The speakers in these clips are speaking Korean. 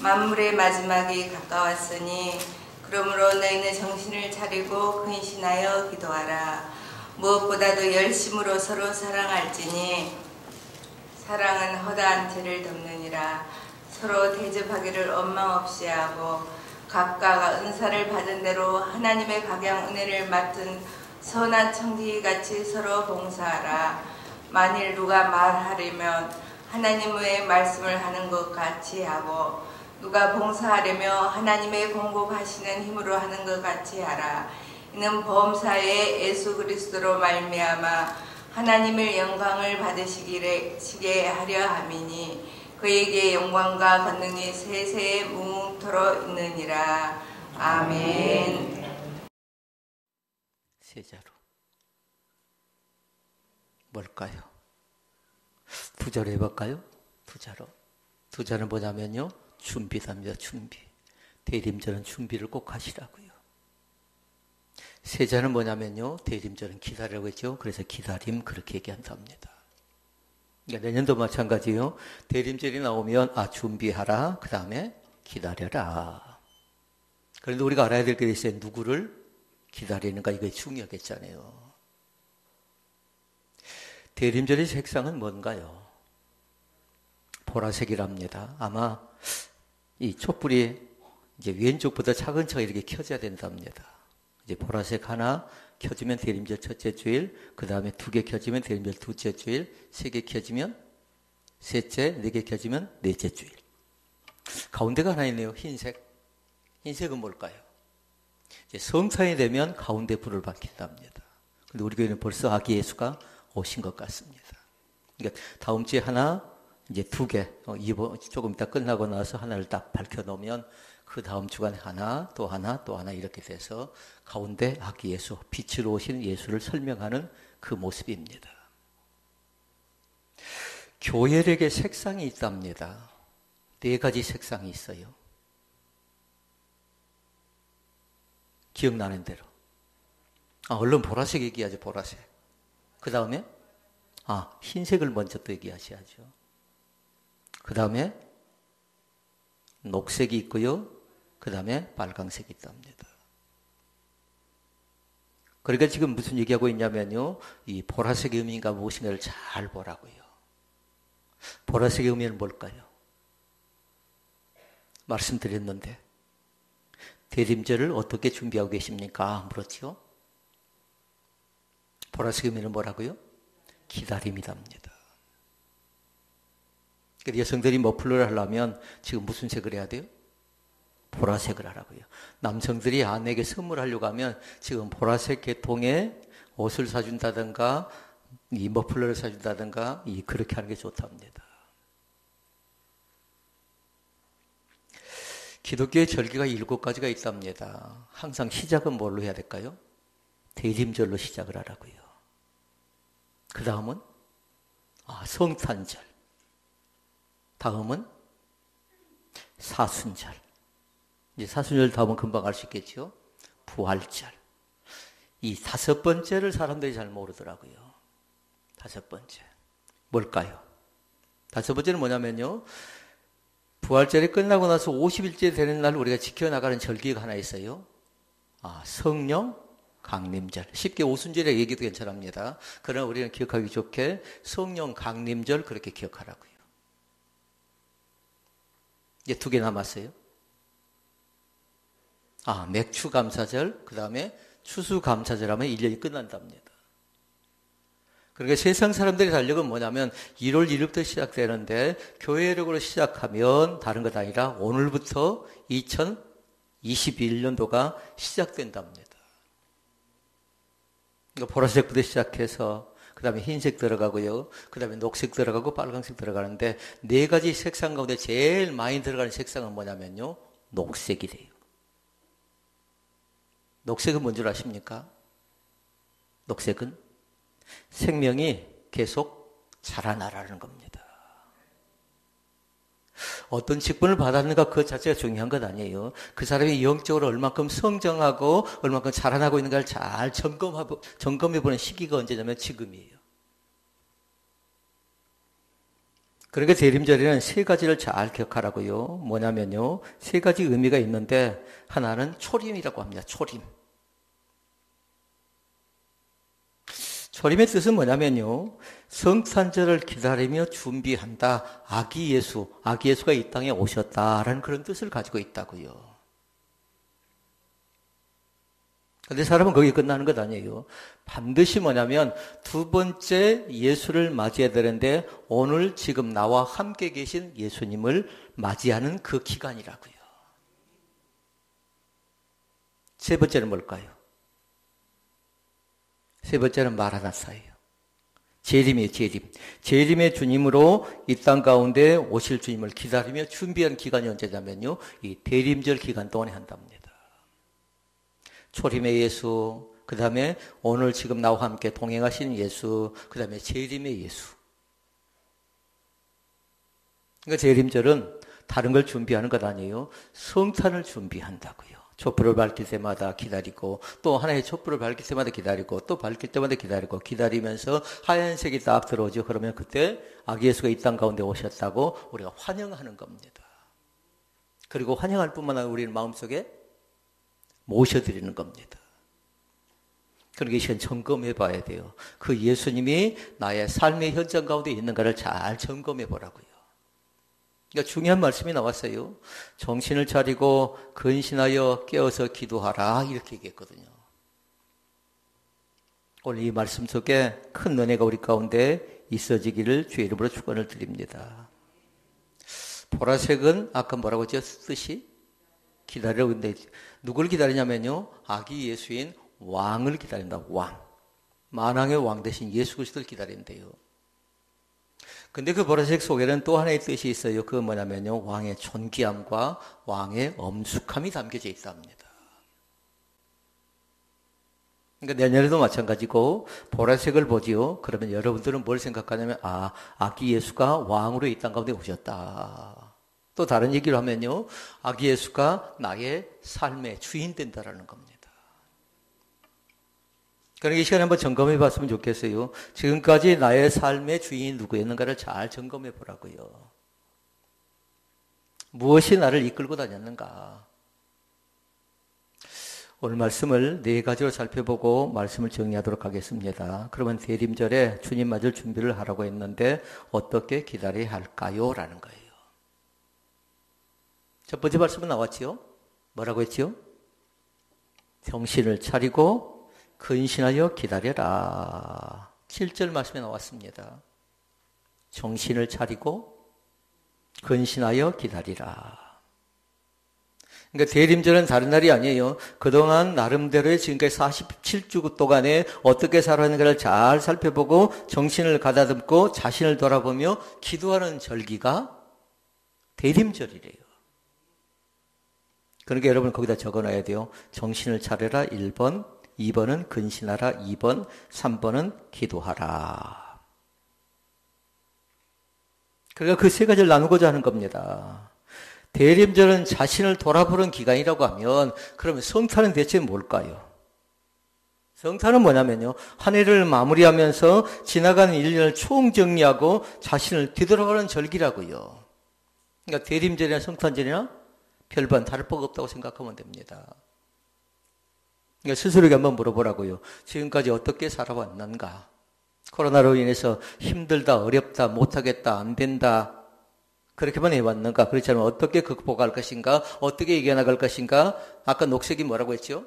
만물의 마지막이 가까웠으니 그러므로 너희는 정신을 차리고 근신하여 기도하라. 무엇보다도 열심으로 서로 사랑할지니 사랑은 허다한 죄를 덮느니라. 서로 대접하기를 원망 없이 하고 각각 은사를 받은 대로 하나님의 각양 은혜를 맡은 선한 청지기같이 서로 봉사하라. 만일 누가 말하려면 하나님의 말씀을 하는 것 같이 하고 누가 봉사하려며 하나님의 공급하시는 힘으로 하는 것 같이 하라. 이는 범사에 예수 그리스도로 말미암아 하나님의 영광을 받으시게 하려 함이니 그에게 영광과 권능이 세세에 무궁토록 있느니라. 아멘. 세자로 뭘까요? 두자로 해볼까요? 두자는 뭐냐면요, 준비답니다. 준비. 대림절은 준비를 꼭 하시라고요. 세자는 뭐냐면요, 대림절은 기다리라고 했죠. 그래서 기다림, 그렇게 얘기한답니다. 그러니까 내년도 마찬가지요. 대림절이 나오면 준비하라, 그 다음에 기다려라. 그런데 우리가 알아야 될 게 있어요. 누구를 기다리는가, 이게 중요하겠잖아요. 대림절의 색상은 뭔가요? 보라색이랍니다. 아마 이 촛불이 이제 왼쪽보다 차근차근 이렇게 켜져야 된답니다. 이제 보라색 하나 켜지면 대림절 첫째 주일, 그 다음에 2개 켜지면 대림절 둘째 주일, 3개 켜지면 셋째, 4개 켜지면 넷째 주일. 가운데가 하나 있네요. 흰색. 흰색은 뭘까요? 이제 성탄이 되면 가운데 불을 밝힌답니다. 근데 우리 교회는 벌써 아기 예수가 오신 것 같습니다. 그러니까 다음 주에 하나, 이제 2개, 조금 이따 끝나고 나서 하나를 딱 밝혀놓으면 그 다음 주간에 하나, 또 하나, 또 하나 이렇게 돼서 가운데 아기 예수, 빛으로 오신 예수를 설명하는 그 모습입니다. 교회력의 색상이 있답니다. 4가지 색상이 있어요. 기억나는 대로. 얼른 보라색 얘기하죠, 보라색. 그 다음에, 흰색을 먼저 또 얘기하셔야죠. 그 다음에, 녹색이 있고요. 그 다음에 빨강색이 있답니다. 그러니까 지금 무슨 얘기하고 있냐면요, 이 보라색의 의미가 무엇인가를 잘 보라고요. 보라색의 의미는 뭘까요? 말씀드렸는데, 대림절을 어떻게 준비하고 계십니까? 물었죠. 보라색의 의미는 뭐라고요? 기다림이답니다. 여성들이 머플러를 하려면 지금 무슨 색을 해야 돼요? 보라색을 하라고요. 남성들이 아내에게 선물하려고 하면 지금 보라색 계통의 옷을 사준다든가 이 머플러를 사준다든가 그렇게 하는 게 좋답니다. 기독교의 절기가 7가지가 있답니다. 항상 시작은 뭘로 해야 될까요? 대림절로 시작을 하라고요. 그 다음은 성탄절. 다음은 사순절. 이제 사순절 다음은 금방 알 수 있겠죠? 부활절. 이 5번째를 사람들이 잘 모르더라고요. 5번째. 뭘까요? 5번째는 뭐냐면요, 부활절이 끝나고 나서 50일째 되는 날 우리가 지켜나가는 절기가 하나 있어요. 성령 강림절. 쉽게 오순절이라 얘기도 괜찮습니다. 그러나 우리는 기억하기 좋게 성령 강림절 그렇게 기억하라고요. 이제 2개 남았어요. 맥추 감사절, 그 다음에 추수 감사절 하면 1년이 끝난답니다. 그러니까 세상 사람들의 달력은 뭐냐면 1월 1일부터 시작되는데 교회력으로 시작하면 다른 것 아니라 오늘부터 2021년도가 시작된답니다. 그러니까 보라색부터 시작해서 그 다음에 흰색 들어가고요. 그 다음에 녹색 들어가고 빨간색 들어가는데 4가지 색상 가운데 제일 많이 들어가는 색상은 뭐냐면요, 녹색이래요. 녹색은 뭔 줄 아십니까? 녹색은 생명이 계속 자라나라는 겁니다. 어떤 직분을 받았는가 그 자체가 중요한 것 아니에요. 그 사람이 영적으로 얼만큼 성장하고 얼만큼 자라나고 있는가를 잘 점검해보는 시기가 언제냐면 지금이에요. 그러니까 대림절에는 세 가지를 잘 기억하라고요. 뭐냐면요. 세 가지 의미가 있는데 하나는 초림이라고 합니다. 초림. 초림의 뜻은 뭐냐면요. 성탄절을 기다리며 준비한다. 아기 예수가 이 땅에 오셨다라는 그런 뜻을 가지고 있다고요. 근데 사람은 거기에 끝나는 것 아니에요. 반드시 뭐냐면 두 번째 예수를 맞이해야 되는데 오늘 지금 나와 함께 계신 예수님을 맞이하는 그 기간이라고요. 세 번째는 뭘까요? 세 번째는 마라나사예요. 재림이에요, 재림. 재림의 주님으로 이 땅 가운데 오실 주님을 기다리며 준비한 기간이 언제냐면요. 이 대림절 기간 동안에 한답니다. 초림의 예수, 그 다음에 오늘 지금 나와 함께 동행하신 예수, 그 다음에 재림의 예수. 그러니까 재림절은 다른 걸 준비하는 것 아니에요. 성탄을 준비한다고요. 촛불을 밝힐 때마다 기다리고 또 하나의 촛불을 밝힐 때마다 기다리고 또 밝힐 때마다 기다리고 기다리면서 하얀색이 딱 들어오죠. 그러면 그때 아기 예수가 이 땅 가운데 오셨다고 우리가 환영하는 겁니다. 그리고 환영할 뿐만 아니라 우리는 마음속에 모셔드리는 겁니다. 그러니까 이 시간 점검해 봐야 돼요. 그 예수님이 나의 삶의 현장 가운데 있는가를 잘 점검해 보라고요. 그러니까 중요한 말씀이 나왔어요. 정신을 차리고 근신하여 깨어서 기도하라 이렇게 얘기했거든요. 오늘 이 말씀 속에 큰 은혜가 우리 가운데 있어지기를 주의 이름으로 축원을 드립니다. 보라색은 아까 뭐라고 했죠? 뜻이? 기다리라고 했는데 누구를 기다리냐면요. 아기 예수인 왕을 기다린다. 왕. 만왕의 왕 대신 예수 그리스도를 기다린대요. 근데 그 보라색 속에는 또 하나의 뜻이 있어요. 그건 뭐냐면요. 왕의 존귀함과 왕의 엄숙함이 담겨져 있답니다. 그러니까 내년에도 마찬가지고 보라색을 보지요. 그러면 여러분들은 뭘 생각하냐면 아기 예수가 왕으로 이 땅 가운데 오셨다. 또 다른 얘기를 하면요. 아기 예수가 나의 삶의 주인 된다라는 겁니다. 그러니까 이 시간에 한번 점검해 봤으면 좋겠어요. 지금까지 나의 삶의 주인이 누구였는가를 잘 점검해 보라고요. 무엇이 나를 이끌고 다녔는가. 오늘 말씀을 네 가지로 살펴보고 말씀을 정리하도록 하겠습니다. 그러면 대림절에 주님 맞을 준비를 하라고 했는데 어떻게 기다려야 할까요? 라는 거예요. 첫 번째 말씀은 나왔지요? 뭐라고 했지요? 정신을 차리고 근신하여 기다려라. 7절 말씀에 나왔습니다. 정신을 차리고 근신하여 기다리라. 그러니까 대림절은 다른 날이 아니에요. 그동안 나름대로의 지금까지 47주 동안에 어떻게 살아왔는가를 잘 살펴보고 정신을 가다듬고 자신을 돌아보며 기도하는 절기가 대림절이래요. 그러니까 여러분 거기다 적어놔야 돼요. 정신을 차려라 1번, 2번은 근신하라 2번, 3번은 기도하라. 그러니까 그 세 가지를 나누고자 하는 겁니다. 대림절은 자신을 돌아보는 기간이라고 하면 그러면 성탄은 대체 뭘까요? 성탄은 뭐냐면요. 한 해를 마무리하면서 지나가는 1년을 총정리하고 자신을 뒤돌아보는 절기라고요. 그러니까 대림절이나 성탄절이나 별반 다를 바가 없다고 생각하면 됩니다. 그러니까 스스로에게 한번 물어보라고요. 지금까지 어떻게 살아왔는가? 코로나로 인해서 힘들다, 어렵다, 못하겠다, 안 된다. 그렇게만 해왔는가? 그렇지 않으면 어떻게 극복할 것인가? 어떻게 이겨나갈 것인가? 아까 녹색이 뭐라고 했죠?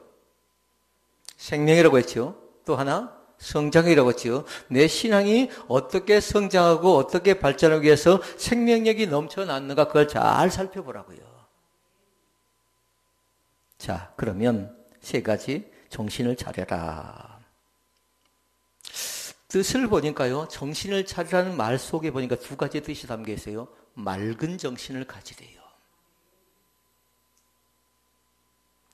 생명이라고 했죠. 또 하나 성장이라고 했죠. 내 신앙이 어떻게 성장하고 어떻게 발전하기 위해서 생명력이 넘쳐났는가? 그걸 잘 살펴보라고요. 자, 그러면 세 가지 정신을 차려라. 뜻을 보니까요. 정신을 차리라는 말 속에 보니까 두 가지 뜻이 담겨 있어요. 맑은 정신을 가지래요.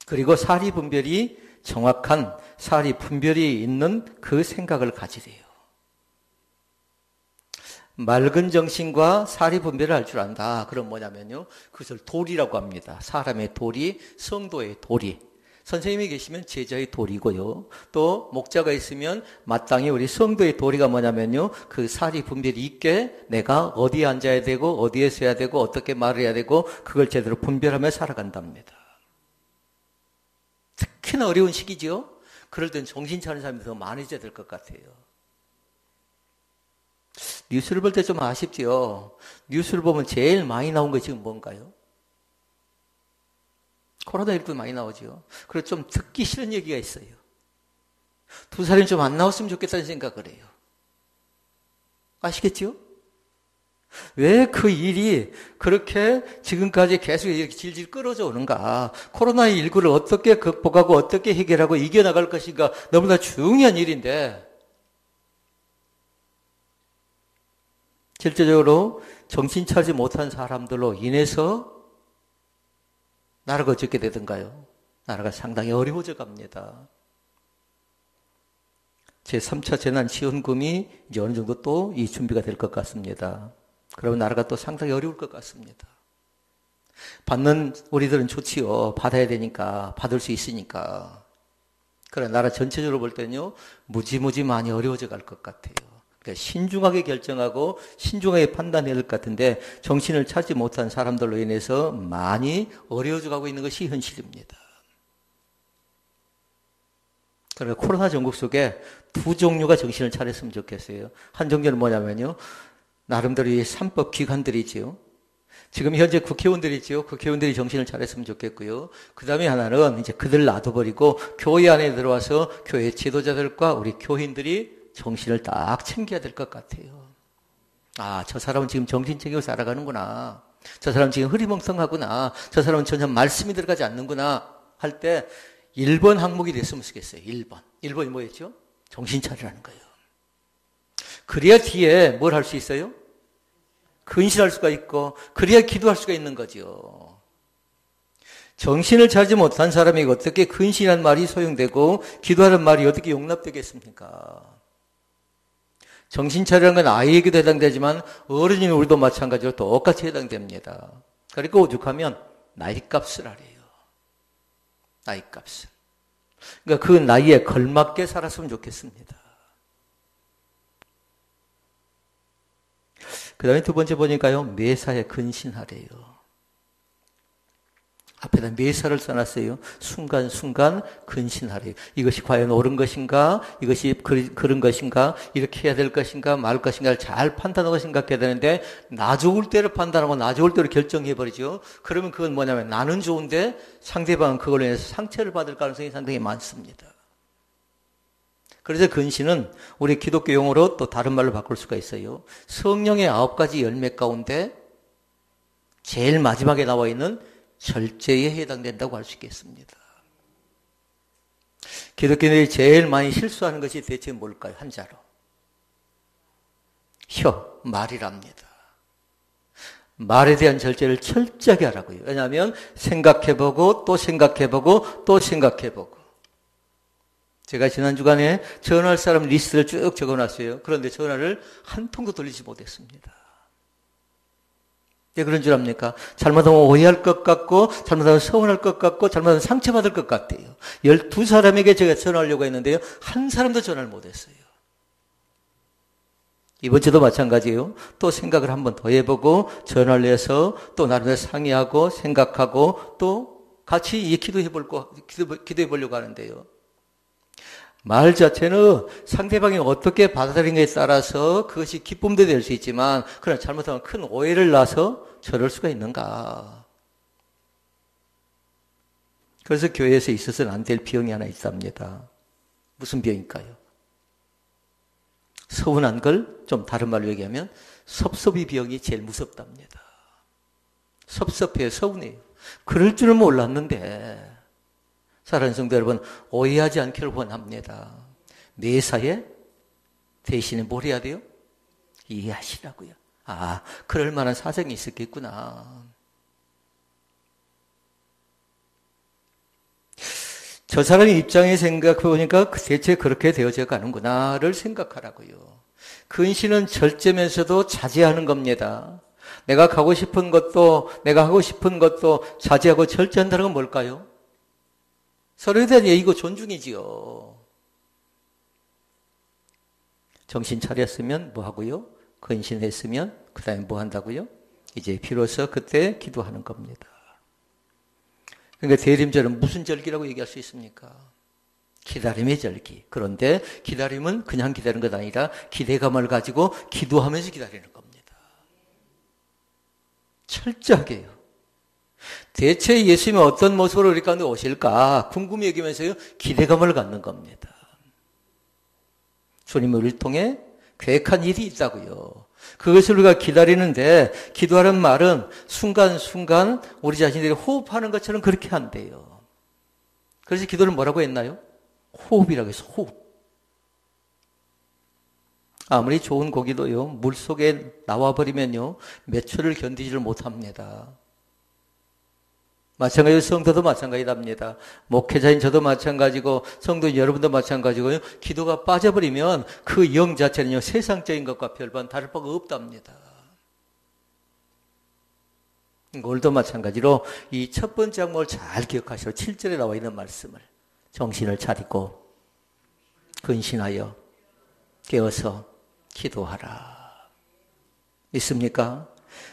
그리고 사리 분별이 정확한 사리 분별이 있는 그 생각을 가지래요. 맑은 정신과 사리 분별을 할 줄 안다. 그럼 뭐냐면요. 그것을 도리라고 합니다. 사람의 도리, 성도의 도리. 선생님이 계시면 제자의 도리고요. 또 목자가 있으면 마땅히 우리 성도의 도리가 뭐냐면요. 그 사리 분별이 있게 내가 어디에 앉아야 되고 어디에 서야 되고 어떻게 말을 해야 되고 그걸 제대로 분별하며 살아간답니다. 특히나 어려운 시기죠. 그럴 땐 정신 차리는 사람이 더 많아져야 될 것 같아요. 뉴스를 볼 때 좀 아쉽지요. 뉴스를 보면 제일 많이 나온 게 지금 뭔가요? 코로나19도 많이 나오죠. 그리고 좀 듣기 싫은 얘기가 있어요. 두 사람이 좀 안 나왔으면 좋겠다는 생각을 해요. 아시겠죠? 왜 그 일이 그렇게 지금까지 계속 이렇게 질질 끌어져 오는가? 코로나19를 어떻게 극복하고 어떻게 해결하고 이겨나갈 것인가? 너무나 중요한 일인데 실제적으로 정신 차리지 못한 사람들로 인해서 나라가 어떻게 되던가요? 나라가 상당히 어려워져 갑니다. 제3차 재난지원금이 이제 어느 정도 또 이 준비가 될 것 같습니다. 그러면 나라가 또 상당히 어려울 것 같습니다. 받는 우리들은 좋지요. 받아야 되니까, 받을 수 있으니까. 그러나 나라 전체적으로 볼 때는요, 무지무지 많이 어려워져 갈 것 같아요. 그러니까 신중하게 결정하고 신중하게 판단해야 될 것 같은데 정신을 찾지 못한 사람들로 인해서 많이 어려워져 가고 있는 것이 현실입니다. 그러니까 코로나 전국 속에 두 종류가 정신을 차렸으면 좋겠어요. 한 종류는 뭐냐면요. 나름대로 이 삼법 기관들이 있지요. 지금 현재 국회의원들이 있지요. 국회의원들이 정신을 차렸으면 좋겠고요. 그 다음에 하나는 이제 그들 놔둬버리고 교회 안에 들어와서 교회 지도자들과 우리 교인들이 정신을 딱 챙겨야 될 것 같아요. 아, 저 사람은 지금 정신 챙기고 살아가는구나. 저 사람은 지금 흐리멍텅하구나. 저 사람은 전혀 말씀이 들어가지 않는구나. 할 때 1번 항목이 됐으면 좋겠어요. 1번. 1번이 뭐였죠? 정신 차리라는 거예요. 그래야 뒤에 뭘 할 수 있어요? 근실할 수가 있고 그래야 기도할 수가 있는 거죠. 정신을 차리지 못한 사람이 어떻게 근실한 말이 소용되고 기도하는 말이 어떻게 용납되겠습니까? 정신 차리라는 건 아이에게도 해당되지만 어른인 우리도 마찬가지로 똑같이 해당됩니다. 그리고 오죽하면 나이값을 하래요. 나이값을. 그러니까 그 나이에 걸맞게 살았으면 좋겠습니다. 그 다음에 두 번째 보니까요. 매사에 근신하래요. 앞에다 매사를 써놨어요. 순간순간 근신하래요. 이것이 과연 옳은 것인가? 이것이 그런 것인가? 이렇게 해야 될 것인가? 말 것인가를 잘 판단하고 생각해야 되는데 나 좋을 때를 판단하고 나 좋을 때를 결정해버리죠. 그러면 그건 뭐냐면 나는 좋은데 상대방은 그걸로 인해서 상처를 받을 가능성이 상당히 많습니다. 그래서 근신은 우리 기독교 용어로 또 다른 말로 바꿀 수가 있어요. 성령의 9가지 열매 가운데 제일 마지막에 나와 있는 절제에 해당된다고 할 수 있겠습니다. 기독교인들이 제일 많이 실수하는 것이 대체 뭘까요? 한자로. 말이랍니다. 말에 대한 절제를 철저하게 하라고요. 왜냐하면 생각해보고 또 생각해보고 또 생각해보고. 제가 지난 주간에 전화할 사람 리스트를 쭉 적어놨어요. 그런데 전화를 한 통도 돌리지 못했습니다. 왜 그런 줄 압니까? 잘못하면 오해할 것 같고 잘못하면 서운할 것 같고 잘못하면 상처받을 것 같아요. 12사람에게 제가 전화하려고 했는데요. 한 사람도 전화를 못했어요. 이번 주도 마찬가지예요. 또 생각을 한번 더 해보고 전화를 해서 또 나름대로 상의하고 생각하고 또 같이 기도해 보려고 하는데요. 말 자체는 상대방이 어떻게 받아들이는가에 따라서 그것이 기쁨도 될 수 있지만 그러나 잘못하면 큰 오해를 낳아서 저럴 수가 있는가. 그래서 교회에서 있어서는 안 될 병이 하나 있답니다. 무슨 병일까요? 서운한 걸 좀 다른 말로 얘기하면 섭섭이 병이 제일 무섭답니다. 섭섭해요. 서운해요. 그럴 줄은 몰랐는데 사랑하는 성도 여러분, 오해하지 않기를 원합니다. 매사에 대신에 뭘 해야 돼요? 이해하시라고요. 아, 그럴 만한 사정이 있었겠구나. 저 사람의 입장에 생각해 보니까 대체 그렇게 되어져 가는구나를 생각하라고요. 근신은 절제면서도 자제하는 겁니다. 내가 가고 싶은 것도 내가 하고 싶은 것도 자제하고 절제한다는 건 뭘까요? 서로에 대한 예의고 존중이지요. 정신 차렸으면 뭐 하고요? 근신했으면 그 다음에 뭐 한다고요? 이제 비로소 그때 기도하는 겁니다. 그러니까 대림절은 무슨 절기라고 얘기할 수 있습니까? 기다림의 절기. 그런데 기다림은 그냥 기다리는 것 아니라 기대감을 가지고 기도하면서 기다리는 겁니다. 철저하게요. 대체 예수님은 어떤 모습으로 우리 가운데 오실까 궁금히 여기면서요 기대감을 갖는 겁니다. 주님은 우리를 통해 계획한 일이 있다고요. 그것을 우리가 기다리는데 기도하는 말은 순간순간 우리 자신들이 호흡하는 것처럼 그렇게 한대요. 그래서 기도를 뭐라고 했나요? 호흡이라고 해서 호흡. 아무리 좋은 고기도요 물속에 나와버리면요 몇 초를 견디지를 못합니다. 마찬가지로 성도도 마찬가지답니다. 목회자인 저도 마찬가지고 성도인 여러분도 마찬가지고요. 기도가 빠져버리면 그 영 자체는요 세상적인 것과 별반 다를 바가 없답니다. 오늘도 마찬가지로 이 첫 번째 항목을 잘 기억하시고 7절에 나와 있는 말씀을 정신을 차리고 근신하여 깨어서 기도하라. 있습니까?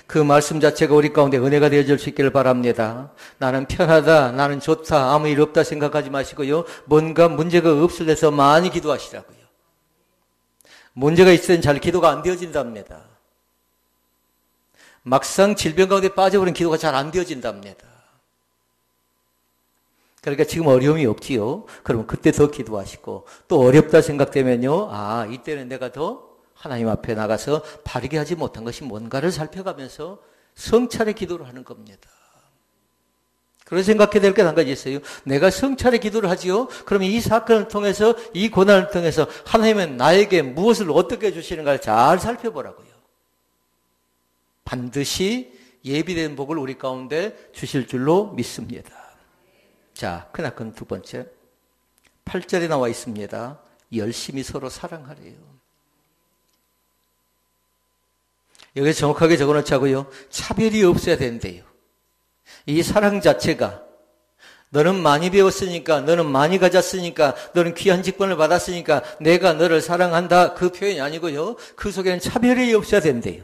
그 말씀 자체가 우리 가운데 은혜가 되어질 수 있기를 바랍니다. 나는 편하다, 나는 좋다, 아무 일 없다 생각하지 마시고요. 뭔가 문제가 없을 때서 많이 기도하시라고요. 문제가 있을 땐 잘 기도가 안 되어진답니다. 막상 질병 가운데 빠져버린 기도가 잘 안 되어진답니다. 그러니까 지금 어려움이 없지요. 그러면 그때 더 기도하시고 또 어렵다 생각되면요. 아, 이때는 내가 더 하나님 앞에 나가서 바르게 하지 못한 것이 뭔가를 살펴가면서 성찰의 기도를 하는 겁니다. 그런 생각해야 될 게 한 가지 있어요. 내가 성찰의 기도를 하지요. 그러면 이 사건을 통해서 이 고난을 통해서 하나님은 나에게 무엇을 어떻게 해주시는가를 잘 살펴보라고요. 반드시 예비된 복을 우리 가운데 주실 줄로 믿습니다. 자, 크나큰 두 번째 8절에 나와 있습니다. 열심히 서로 사랑하래요. 여기서 정확하게 적어놓자고요. 차별이 없어야 된대요. 이 사랑 자체가 너는 많이 배웠으니까, 너는 많이 가졌으니까, 너는 귀한 직분을 받았으니까 내가 너를 사랑한다 그 표현이 아니고요. 그 속에는 차별이 없어야 된대요.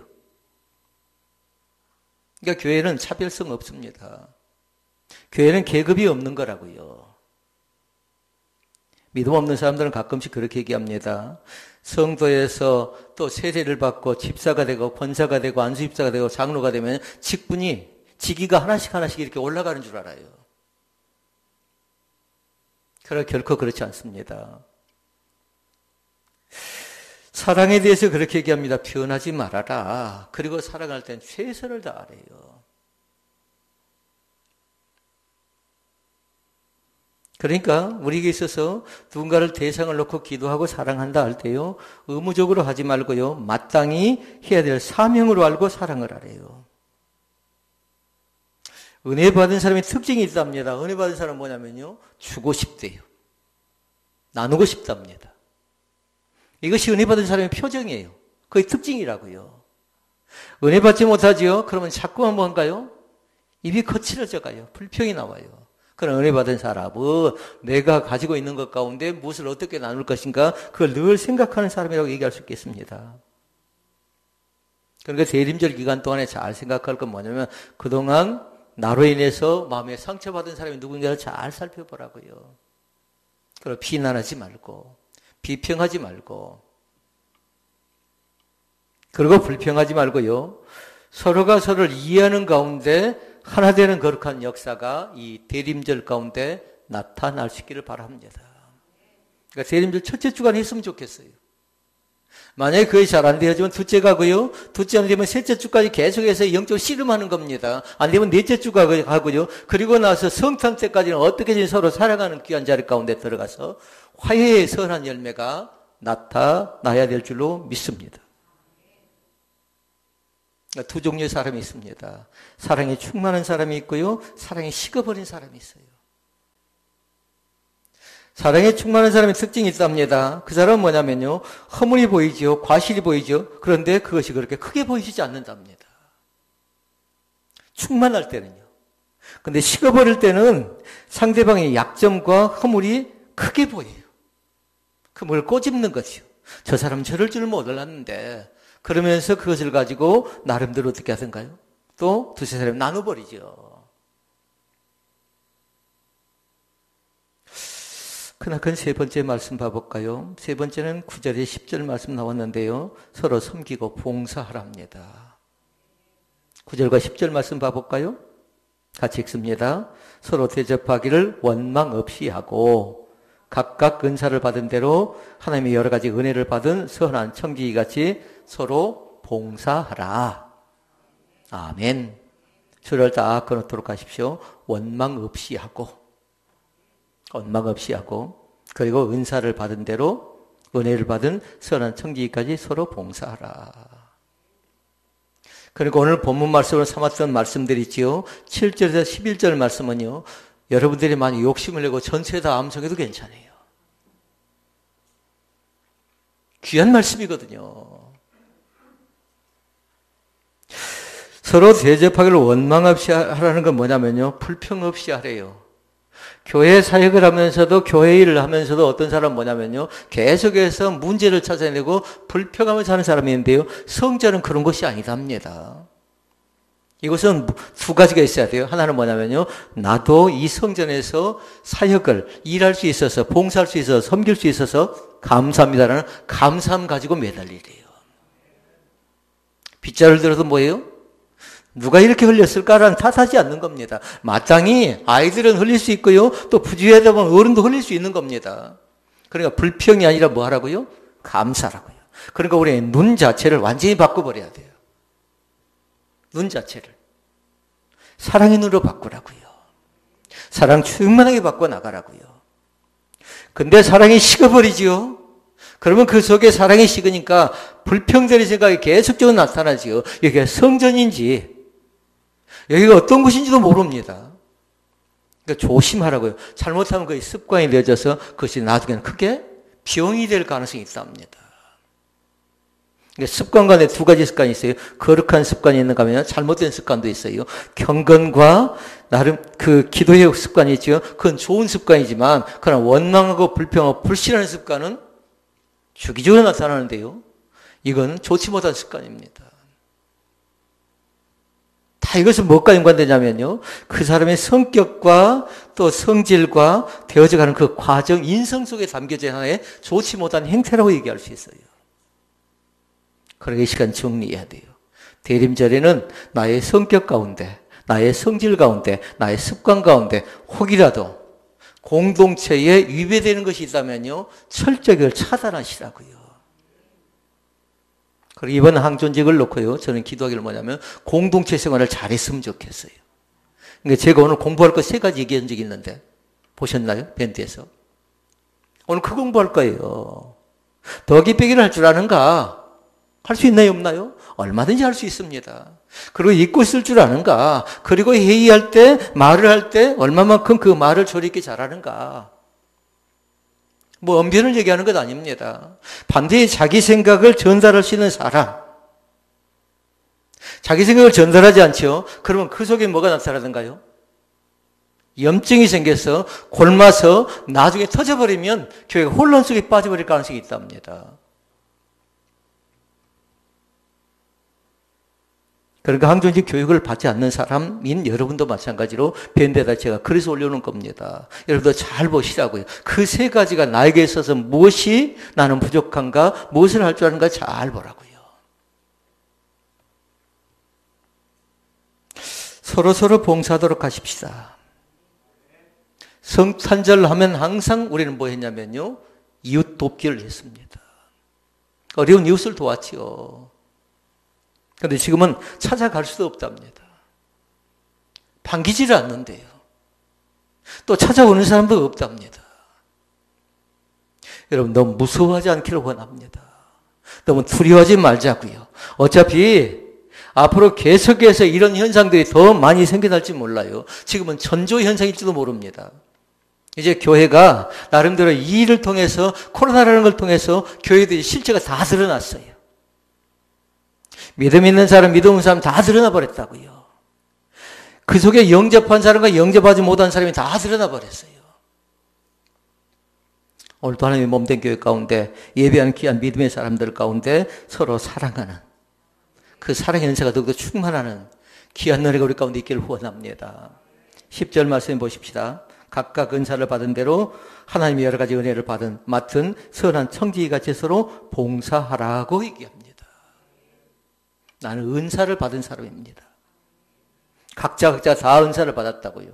그러니까 교회는 차별성 없습니다. 교회는 계급이 없는 거라고요. 믿음 없는 사람들은 가끔씩 그렇게 얘기합니다. 성도에서 또 세례를 받고 집사가 되고 권사가 되고 안수집사가 되고 장로가 되면 직위가 하나씩 이렇게 올라가는 줄 알아요. 그러나 결코 그렇지 않습니다. 사랑에 대해서 그렇게 얘기합니다. 표현하지 말아라. 그리고 사랑할 땐 최선을 다하래요. 그러니까 우리에게 있어서 누군가를 대상을 놓고 기도하고 사랑한다 할 때요. 의무적으로 하지 말고요. 마땅히 해야 될 사명으로 알고 사랑을 하래요. 은혜 받은 사람의 특징이 있답니다. 은혜 받은 사람은 뭐냐면요. 주고 싶대요. 나누고 싶답니다. 이것이 은혜 받은 사람의 표정이에요. 그의 특징이라고요. 은혜 받지 못하지요. 그러면 자꾸만 뭔가요? 입이 거칠어져 가요. 불평이 나와요. 그런 은혜 받은 사람은 내가 가지고 있는 것 가운데 무엇을 어떻게 나눌 것인가 그걸 늘 생각하는 사람이라고 얘기할 수 있겠습니다. 그러니까 대림절 기간 동안에 잘 생각할 건 뭐냐면 그동안 나로 인해서 마음에 상처받은 사람이 누군가를 잘 살펴보라고요. 그리고 비난하지 말고 비평하지 말고 그리고 불평하지 말고요. 서로가 서로를 이해하는 가운데 하나 되는 거룩한 역사가 이 대림절 가운데 나타날 수 있기를 바랍니다. 그러니까 대림절 첫째 주간에 했으면 좋겠어요. 만약에 그게 잘 안 되어지면 둘째 가고요. 둘째 안 되면 셋째 주까지 계속해서 영적으로 씨름하는 겁니다. 안 되면 넷째 주가 가고요. 그리고 나서 성탄 때까지는 어떻게든 서로 사랑하는 귀한 자리 가운데 들어가서 화해의 선한 열매가 나타나야 될 줄로 믿습니다. 두 종류의 사람이 있습니다. 사랑에 충만한 사람이 있고요. 사랑에 식어버린 사람이 있어요. 사랑에 충만한 사람의 특징이 있답니다. 그 사람은 뭐냐면요. 허물이 보이죠. 과실이 보이죠. 그런데 그것이 그렇게 크게 보이지 않는답니다. 충만할 때는요. 근데 식어버릴 때는 상대방의 약점과 허물이 크게 보여요. 그 뭘 꼬집는 거죠. 저 사람 저럴 줄 몰랐는데, 그러면서 그것을 가지고 나름대로 어떻게 하던가요? 또 두세 사람 나눠버리죠. 그나큰 세 번째 말씀 봐볼까요? 세 번째는 9절에 10절 말씀 나왔는데요. 서로 섬기고 봉사하랍니다. 9절과 10절 말씀 봐볼까요? 같이 읽습니다. 서로 대접하기를 원망 없이 하고 각각 은사를 받은 대로 하나님의 여러 가지 은혜를 받은 선한 청지기 같이 서로 봉사하라. 아멘. 줄을 다 끊도록 하십시오. 원망 없이 하고, 원망 없이 하고, 그리고 은사를 받은 대로 은혜를 받은 선한 청지기까지 서로 봉사하라. 그리고 오늘 본문 말씀으로 삼았던 말씀들이 있지요. 7절에서 11절 말씀은요, 여러분들이 많이 욕심을 내고 전체 다 암송해도 괜찮아요. 귀한 말씀이거든요. 서로 대접하기를 원망 없이 하라는 건 뭐냐면요, 불평 없이 하래요. 교회 사역을 하면서도, 교회 일을 하면서도 어떤 사람은 뭐냐면요, 계속해서 문제를 찾아내고 불평하면서 하는 사람이 있는데요, 성전은 그런 것이 아니답니다. 이것은 두 가지가 있어야 돼요. 하나는 뭐냐면요, 나도 이 성전에서 사역을 일할 수 있어서, 봉사할 수 있어서, 섬길 수 있어서 감사합니다라는 감사함 가지고 매달리래요. 빗자루를 들어도 뭐예요? 누가 이렇게 흘렸을까라는 탓하지 않는 겁니다. 마땅히 아이들은 흘릴 수 있고요, 또 부주의하다 보면 어른도 흘릴 수 있는 겁니다. 그러니까 불평이 아니라 뭐 하라고요? 감사라고요. 그러니까 우리의 눈 자체를 완전히 바꿔버려야 돼요. 눈 자체를 사랑의 눈으로 바꾸라고요. 사랑 충만하게 바꿔나가라고요. 근데 사랑이 식어버리지요. 그러면 그 속에 사랑이 식으니까 불평되는 생각이 계속적으로 나타나지요. 여기가 성전인지 여기가 어떤 곳인지도 모릅니다. 그러니까 조심하라고요. 잘못하면 그게 습관이 되어져서 그것이 나중에는 크게 병이 될 가능성이 있답니다. 그러니까 습관 간에 두 가지 습관이 있어요. 거룩한 습관이 있는가 하면 잘못된 습관도 있어요. 경건과 나름 그 기도의 습관이 있죠. 그건 좋은 습관이지만 그러나 원망하고 불평하고 불신하는 습관은 주기적으로 나타나는데요, 이건 좋지 못한 습관입니다. 다 이것은 무엇과 연관되냐면요, 그 사람의 성격과 또 성질과 되어져가는 그 과정, 인성 속에 담겨진 하나의 좋지 못한 행태라고 얘기할 수 있어요. 그러기 시간 정리해야 돼요. 대림절에는 나의 성격 가운데, 나의 성질 가운데, 나의 습관 가운데 혹이라도 공동체에 위배되는 것이 있다면요, 철저히 그걸 차단하시라고요. 그리고 이번 항존직을 놓고요, 저는 기도하기를 뭐냐면 공동체 생활을 잘했으면 좋겠어요. 그러니까 제가 오늘 공부할 거 3가지 얘기한 적이 있는데 보셨나요? 밴드에서. 오늘 그 공부할 거예요. 더하기 빼기를 할 줄 아는가? 할 수 있나요, 없나요? 얼마든지 할 수 있습니다. 그리고 읽고 쓸 줄 아는가? 그리고 회의할 때, 말을 할 때 얼마만큼 그 말을 조리 있게 잘하는가? 뭐 언변을 얘기하는 것 아닙니다. 반대에 자기 생각을 전달할 수 있는 사람, 자기 생각을 전달하지 않죠? 그러면 그 속에 뭐가 나타나던가요? 염증이 생겨서 골마서 나중에 터져버리면 교회가 혼란 속에 빠져버릴 가능성이 있답니다. 그러니까 항존직 교육을 받지 않는 사람인 여러분도 마찬가지로 밴드에다 제가 그래서 올려놓은 겁니다. 여러분도 잘 보시라고요. 그 3가지가 나에게 있어서 무엇이 나는 부족한가, 무엇을 할 줄 아는가 잘 보라고요. 서로 봉사하도록 하십시다. 성탄절 하면 항상 우리는 뭐 했냐면요, 이웃 돕기를 했습니다. 어려운 이웃을 도왔지요. 그런데 지금은 찾아갈 수도 없답니다. 반기지를 않는데요. 또 찾아오는 사람도 없답니다. 여러분, 너무 무서워하지 않기를 원합니다. 너무 두려워하지 말자고요. 어차피 앞으로 계속해서 이런 현상들이 더 많이 생겨날지 몰라요. 지금은 전조 현상일지도 모릅니다. 이제 교회가 나름대로 이 일을 통해서, 코로나라는 걸 통해서 교회들이 실체가 다 드러났어요. 믿음 있는 사람, 믿음 없는 사람 다 드러나 버렸다고요. 그 속에 영접한 사람과 영접하지 못한 사람이 다 드러나 버렸어요. 오늘도 하나님의 몸된 교회 가운데 예배하는 귀한 믿음의 사람들 가운데 서로 사랑하는 그 사랑의 은사가 더욱더 충만하는 귀한 은혜가 우리 가운데 있기를 후원합니다. 10절 말씀 보십시다. 각각 은사를 받은 대로 하나님의 여러 가지 은혜를 맡은 선한 청지기같이 서로 봉사하라고 얘기합니다. 나는 은사를 받은 사람입니다. 각자 다 은사를 받았다고요.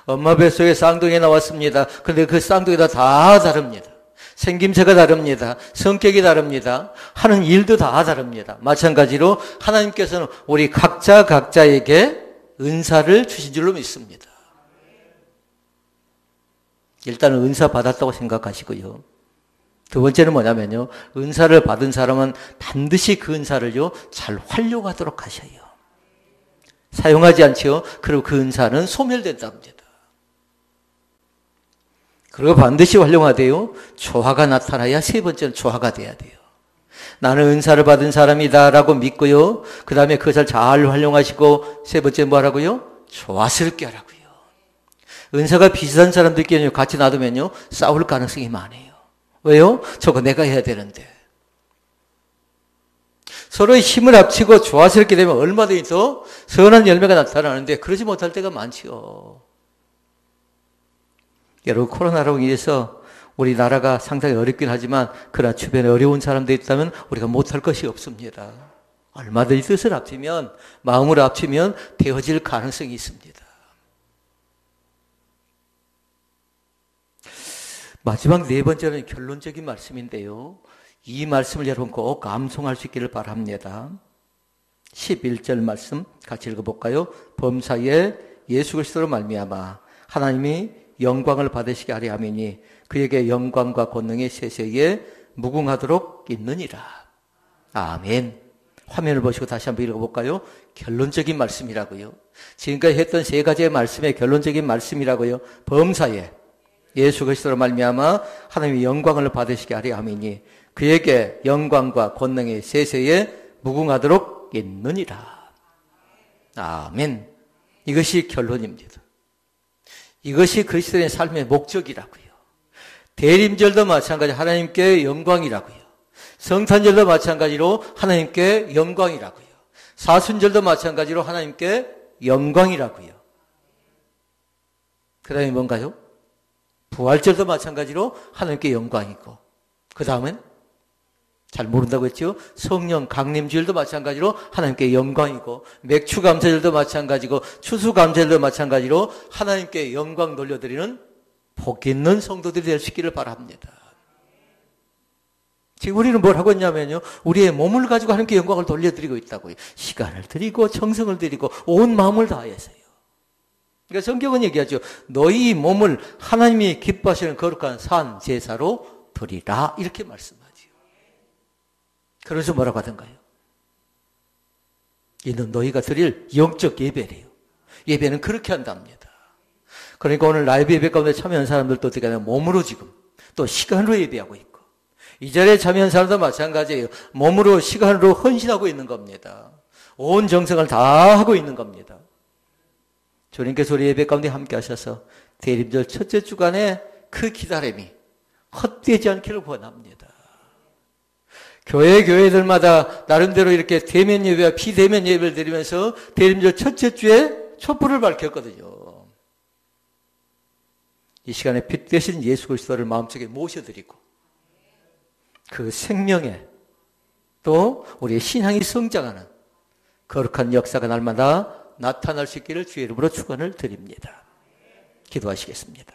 엄마 뱃속에 쌍둥이 나왔습니다. 그런데 그 쌍둥이가 다 다릅니다. 생김새가 다릅니다. 성격이 다릅니다. 하는 일도 다 다릅니다. 마찬가지로 하나님께서는 우리 각자에게 은사를 주신 줄로 믿습니다. 일단은 은사 받았다고 생각하시고요. 두 번째는 뭐냐면요. 은사를 받은 사람은 반드시 그 은사를요, 잘 활용하도록 하셔요. 사용하지 않지요. 그리고 그 은사는 소멸된답니다. 그리고 반드시 활용하되요. 조화가 나타나야 세 번째는 조화가 돼야 돼요. 나는 은사를 받은 사람이다라고 믿고요. 그 다음에 그것을 잘 활용하시고 세 번째 뭐 하라고요? 조화스럽게 하라고요. 은사가 비슷한 사람들끼리 같이 놔두면요. 싸울 가능성이 많아요. 왜요? 저거 내가 해야 되는데. 서로의 힘을 합치고 조화스럽게 되면 얼마든지 더 선한 열매가 나타나는데 그러지 못할 때가 많지요. 여러분 코로나로 인해서 우리나라가 상당히 어렵긴 하지만 그러나 주변에 어려운 사람들이 있다면 우리가 못할 것이 없습니다. 얼마든지 뜻을 합치면 마음을 합치면 되어질 가능성이 있습니다. 마지막 네 번째는 결론적인 말씀인데요. 이 말씀을 여러분 꼭 감송할 수 있기를 바랍니다. 11절 말씀 같이 읽어볼까요? 범사에 예수 그리스도로 말미암아 하나님이 영광을 받으시게 하려 함이니 그에게 영광과 권능이 세세에 무궁하도록 있느니라. 아멘. 화면을 보시고 다시 한번 읽어볼까요? 결론적인 말씀이라고요. 지금까지 했던 세 가지의 말씀의 결론적인 말씀이라고요. 범사에 예수 그리스도로 말미암아 하나님이 영광을 받으시게 하려 함이니 그에게 영광과 권능이 세세에 무궁하도록 있느니라. 아멘. 이것이 결론입니다. 이것이 그리스도의 삶의 목적이라고요. 대림절도 마찬가지 하나님께 영광이라고요. 성탄절도 마찬가지로 하나님께 영광이라고요. 사순절도 마찬가지로 하나님께 영광이라고요. 그 다음에 뭔가요? 부활절도 마찬가지로 하나님께 영광이고 그 다음엔 잘 모른다고 했죠. 성령 강림주일도 마찬가지로 하나님께 영광이고 맥추감사절도 마찬가지고 추수감사절도 마찬가지로 하나님께 영광 돌려드리는 복 있는 성도들이 될 수 있기를 바랍니다. 지금 우리는 뭘 하고 있냐면요. 우리의 몸을 가지고 하나님께 영광을 돌려드리고 있다고요. 시간을 드리고 정성을 드리고 온 마음을 다해서요. 그러니까 성경은 얘기하죠. 너희 몸을 하나님이 기뻐하시는 거룩한 산 제사로 드리라 이렇게 말씀하죠. 그래서 뭐라고 하던가요? 이는 너희가 드릴 영적 예배래요. 예배는 그렇게 한답니다. 그러니까 오늘 라이브 예배 가운데 참여한 사람들도 어떻게 하냐면 몸으로 지금 또 시간으로 예배하고 있고 이 자리에 참여한 사람도 마찬가지예요. 몸으로 시간으로 헌신하고 있는 겁니다. 온 정성을 다 하고 있는 겁니다. 주님께서 우리 예배 가운데 함께 하셔서 대림절 첫째 주간에 그 기다림이 헛되지 않기를 원합니다. 교회들마다 나름대로 이렇게 대면 예배와 비대면 예배를 드리면서 대림절 첫째 주에 촛불을 밝혔거든요. 이 시간에 빛 되신 예수 그리스도를 마음속에 모셔드리고 그 생명에 또 우리의 신앙이 성장하는 거룩한 역사가 날마다 나타날 수 있기를 주의 이름으로 축원을 드립니다. 기도하시겠습니다.